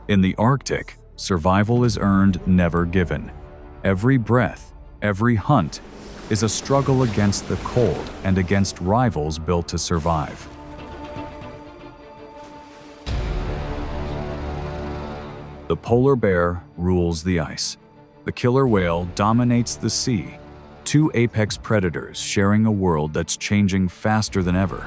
In the Arctic, survival is earned, never given. Every breath, every hunt, is a struggle against the cold and against rivals built to survive. The polar bear rules the ice. The killer whale dominates the sea. Two apex predators sharing a world that's changing faster than ever.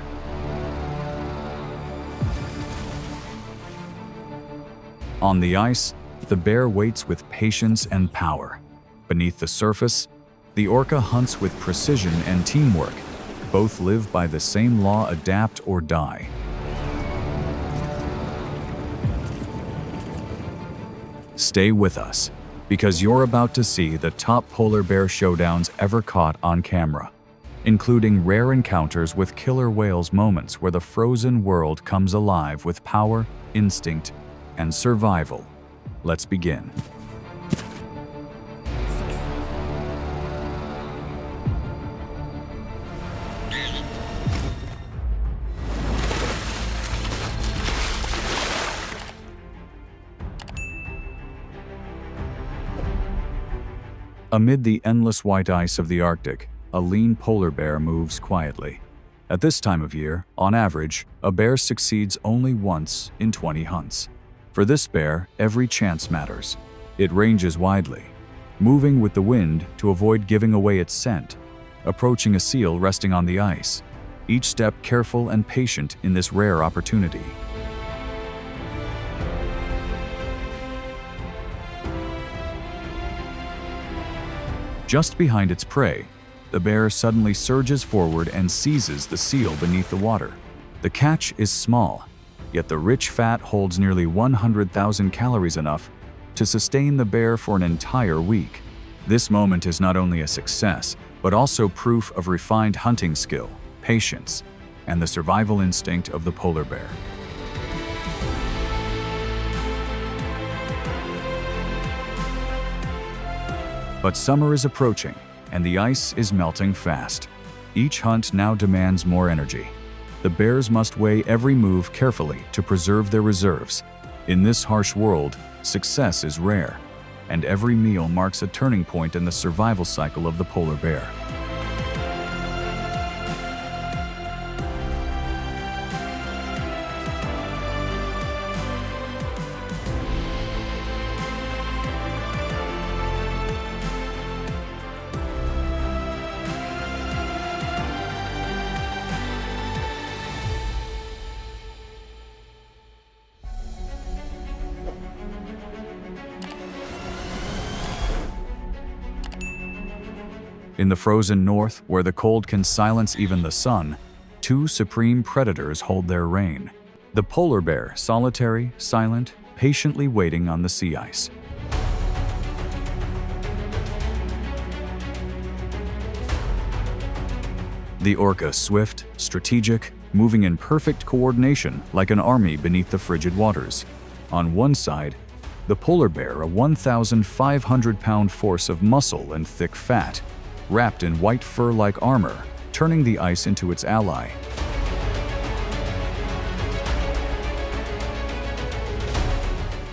On the ice, the bear waits with patience and power. Beneath the surface, the orca hunts with precision and teamwork. Both live by the same law: adapt or die. Stay with us, because you're about to see the top polar bear showdowns ever caught on camera, including rare encounters with killer whales, moments where the frozen world comes alive with power, instinct, and survival. Let's begin. Amid the endless white ice of the Arctic, a lean polar bear moves quietly. At this time of year, on average, a bear succeeds only once in 20 hunts. For this bear, every chance matters. It ranges widely, moving with the wind to avoid giving away its scent, approaching a seal resting on the ice, each step careful and patient in this rare opportunity. Just behind its prey, the bear suddenly surges forward and seizes the seal beneath the water. The catch is small, yet the rich fat holds nearly 100,000 calories, enough to sustain the bear for an entire week. This moment is not only a success, but also proof of refined hunting skill, patience, and the survival instinct of the polar bear. But summer is approaching, and the ice is melting fast. Each hunt now demands more energy. The bears must weigh every move carefully to preserve their reserves. In this harsh world, success is rare, and every meal marks a turning point in the survival cycle of the polar bear. In the frozen north, where the cold can silence even the sun, two supreme predators hold their reign. The polar bear, solitary, silent, patiently waiting on the sea ice. The orca, swift, strategic, moving in perfect coordination like an army beneath the frigid waters. On one side, the polar bear, a 1,500-pound force of muscle and thick fat, wrapped in white fur-like armor, turning the ice into its ally.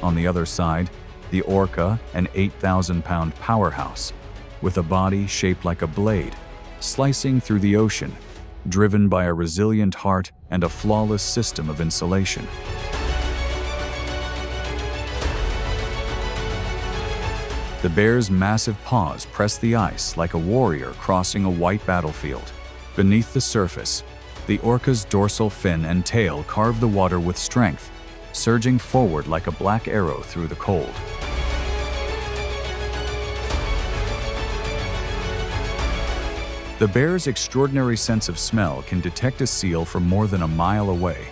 On the other side, the orca, an 8,000-pound powerhouse, with a body shaped like a blade, slicing through the ocean, driven by a resilient heart and a flawless system of insulation. The bear's massive paws press the ice like a warrior crossing a white battlefield. Beneath the surface, the orca's dorsal fin and tail carve the water with strength, surging forward like a black arrow through the cold. The bear's extraordinary sense of smell can detect a seal from more than a mile away.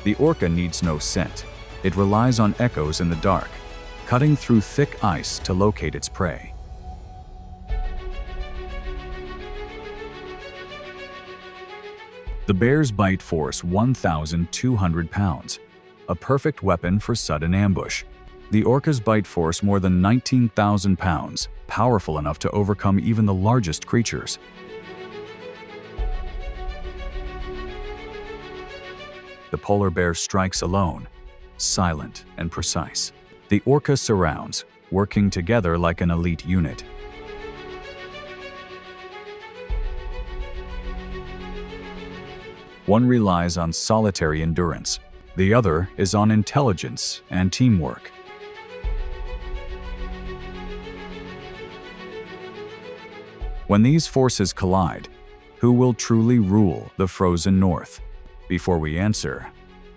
The orca needs no scent. It relies on echoes in the dark, cutting through thick ice to locate its prey. The bear's bite force, 1,200 pounds, a perfect weapon for sudden ambush. The orca's bite force, more than 19,000 pounds, powerful enough to overcome even the largest creatures. The polar bear strikes alone, silent and precise. The orca surrounds, working together like an elite unit. One relies on solitary endurance. The other is on intelligence and teamwork. When these forces collide, who will truly rule the frozen north? Before we answer,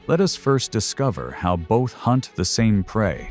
let us first discover how both hunt the same prey.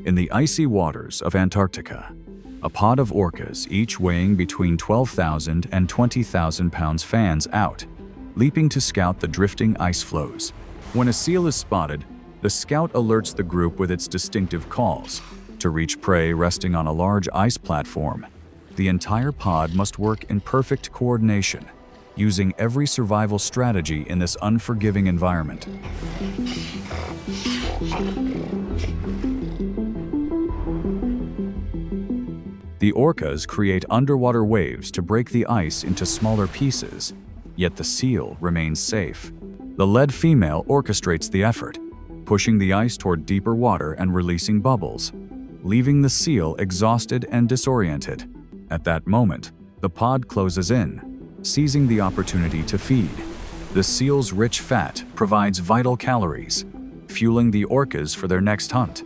In the icy waters of Antarctica, a pod of orcas, each weighing between 12,000 and 20,000 pounds, fans out, leaping to scout the drifting ice floes. When a seal is spotted, the scout alerts the group with its distinctive calls. To reach prey resting on a large ice platform, the entire pod must work in perfect coordination, using every survival strategy in this unforgiving environment. The orcas create underwater waves to break the ice into smaller pieces, yet the seal remains safe. The lead female orchestrates the effort, pushing the ice toward deeper water and releasing bubbles, leaving the seal exhausted and disoriented. At that moment, the pod closes in, seizing the opportunity to feed. The seal's rich fat provides vital calories, fueling the orcas for their next hunt.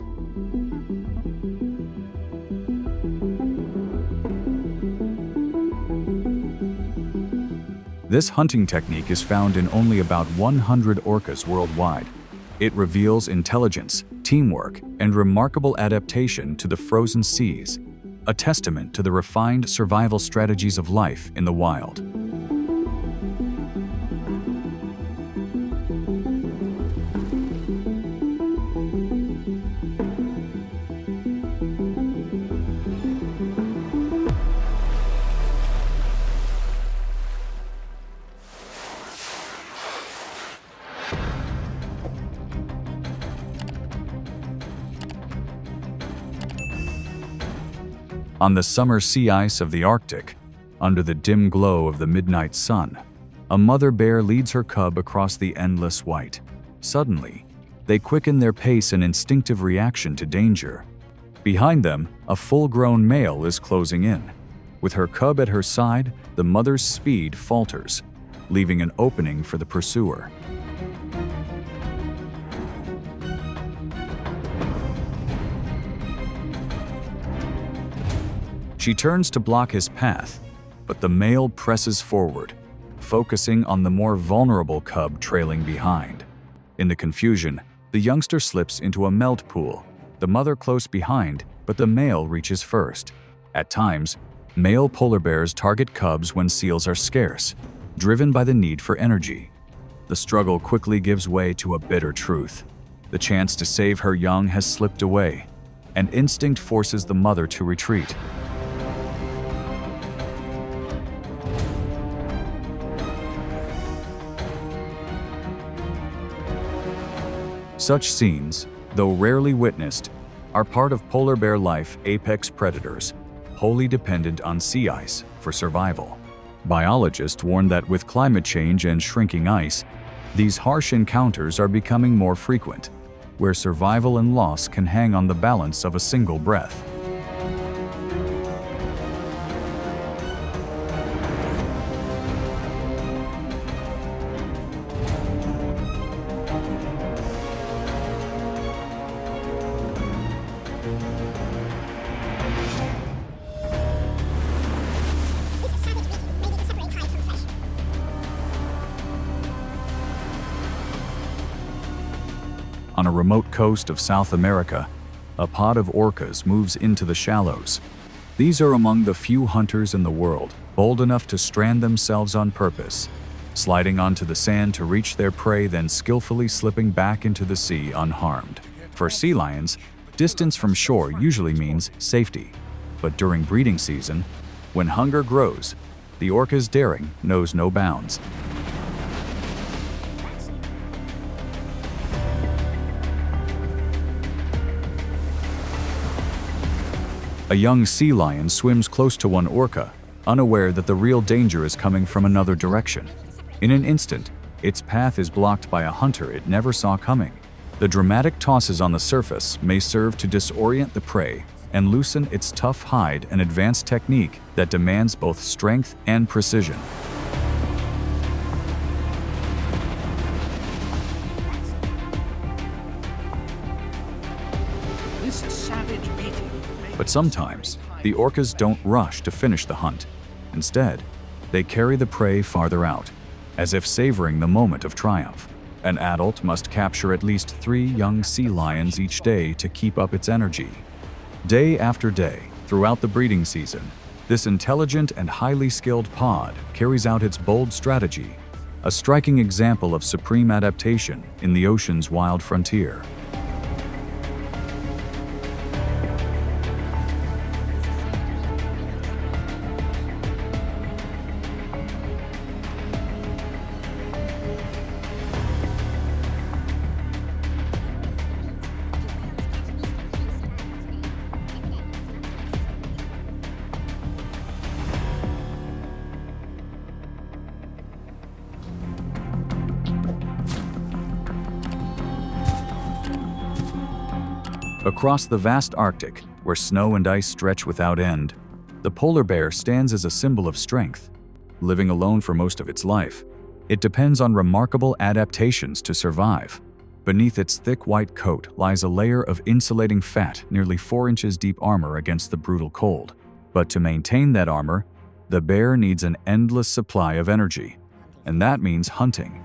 This hunting technique is found in only about 100 orcas worldwide. It reveals intelligence, teamwork, and remarkable adaptation to the frozen seas, a testament to the refined survival strategies of life in the wild. On the summer sea ice of the Arctic, under the dim glow of the midnight sun, a mother bear leads her cub across the endless white. Suddenly, they quicken their pace in instinctive reaction to danger. Behind them, a full-grown male is closing in. With her cub at her side, the mother's speed falters, leaving an opening for the pursuer. She turns to block his path, but the male presses forward, focusing on the more vulnerable cub trailing behind. In the confusion, the youngster slips into a melt pool, the mother close behind, but the male reaches first. At times, male polar bears target cubs when seals are scarce, driven by the need for energy. The struggle quickly gives way to a bitter truth. The chance to save her young has slipped away, and instinct forces the mother to retreat. Such scenes, though rarely witnessed, are part of polar bear life. Apex predators, wholly dependent on sea ice for survival. Biologists warn that with climate change and shrinking ice, these harsh encounters are becoming more frequent, where survival and loss can hang on the balance of a single breath. On a remote coast of South America, a pod of orcas moves into the shallows. These are among the few hunters in the world bold enough to strand themselves on purpose, sliding onto the sand to reach their prey, then skillfully slipping back into the sea unharmed. For sea lions, Distance from shore usually means safety, but during breeding season, when hunger grows, the orca's daring knows no bounds. A young sea lion swims close to one orca, unaware that the real danger is coming from another direction. In an instant, its path is blocked by a hunter it never saw coming. The dramatic tosses on the surface may serve to disorient the prey and loosen its tough hide, an advanced technique that demands both strength and precision. This savage beating. But sometimes, the orcas don't rush to finish the hunt. Instead, they carry the prey farther out, as if savoring the moment of triumph. An adult must capture at least 3 young sea lions each day to keep up its energy. Day after day, throughout the breeding season, this intelligent and highly skilled pod carries out its bold strategy, a striking example of supreme adaptation in the ocean's wild frontier. Across the vast Arctic, where snow and ice stretch without end, the polar bear stands as a symbol of strength. Living alone for most of its life, it depends on remarkable adaptations to survive. Beneath its thick white coat lies a layer of insulating fat, nearly 4 inches deep armor against the brutal cold. But to maintain that armor, the bear needs an endless supply of energy, and that means hunting.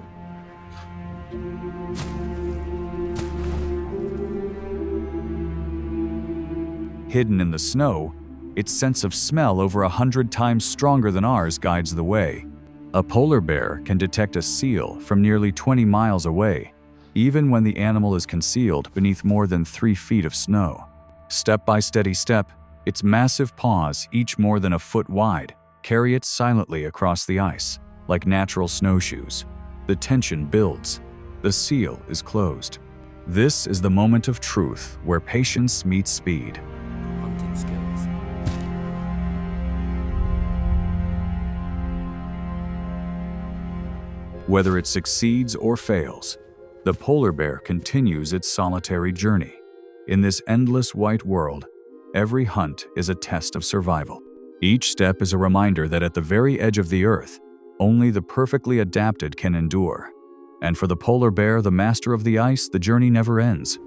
Hidden in the snow, its sense of smell over 100 times stronger than ours guides the way. A polar bear can detect a seal from nearly 20 miles away, even when the animal is concealed beneath more than 3 feet of snow. Step by steady step, its massive paws, each more than a foot wide, carry it silently across the ice, like natural snowshoes. The tension builds. The seal is closed. This is the moment of truth where patience meets speed. Skills. Whether it succeeds or fails, the polar bear continues its solitary journey. In this endless white world, every hunt is a test of survival. Each step is a reminder that at the very edge of the earth, only the perfectly adapted can endure. And for the polar bear, the master of the ice, the journey never ends.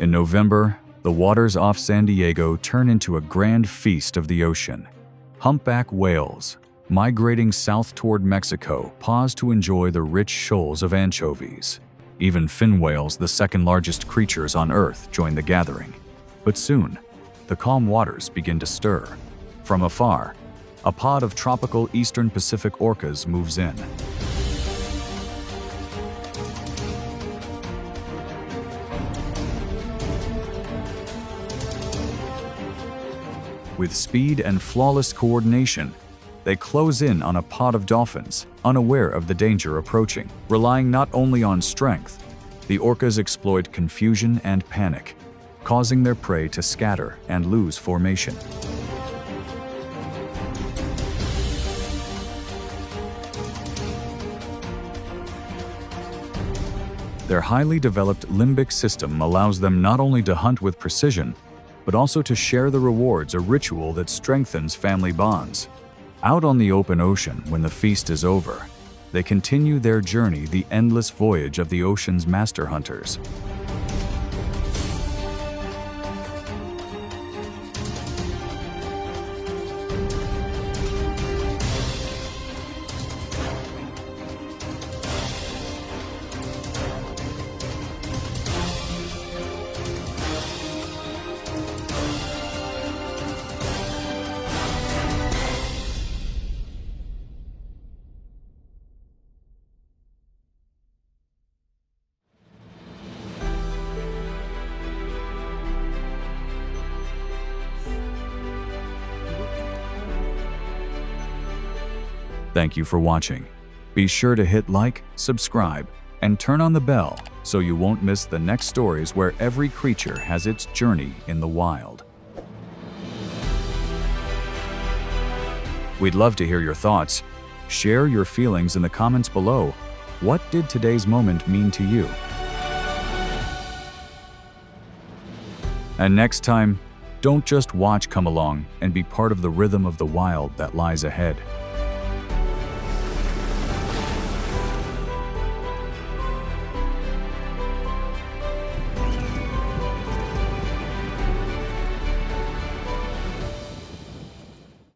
In November, the waters off San Diego turn into a grand feast of the ocean. Humpback whales, migrating south toward Mexico, pause to enjoy the rich shoals of anchovies. Even fin whales, the second largest creatures on Earth, join the gathering. But soon, the calm waters begin to stir. From afar, a pod of tropical eastern Pacific orcas moves in. With speed and flawless coordination, they close in on a pod of dolphins, unaware of the danger approaching. Relying not only on strength, the orcas exploit confusion and panic, causing their prey to scatter and lose formation. Their highly developed limbic system allows them not only to hunt with precision, but also to share the rewards, a ritual that strengthens family bonds. Out on the open ocean, when the feast is over, they continue their journey, the endless voyage of the ocean's master hunters. Thank you for watching. Be sure to hit like, subscribe, and turn on the bell so you won't miss the next stories where every creature has its journey in the wild. We'd love to hear your thoughts. Share your feelings in the comments below. What did today's moment mean to you? And next time, don't just watch come along and be part of the rhythm of the wild that lies ahead.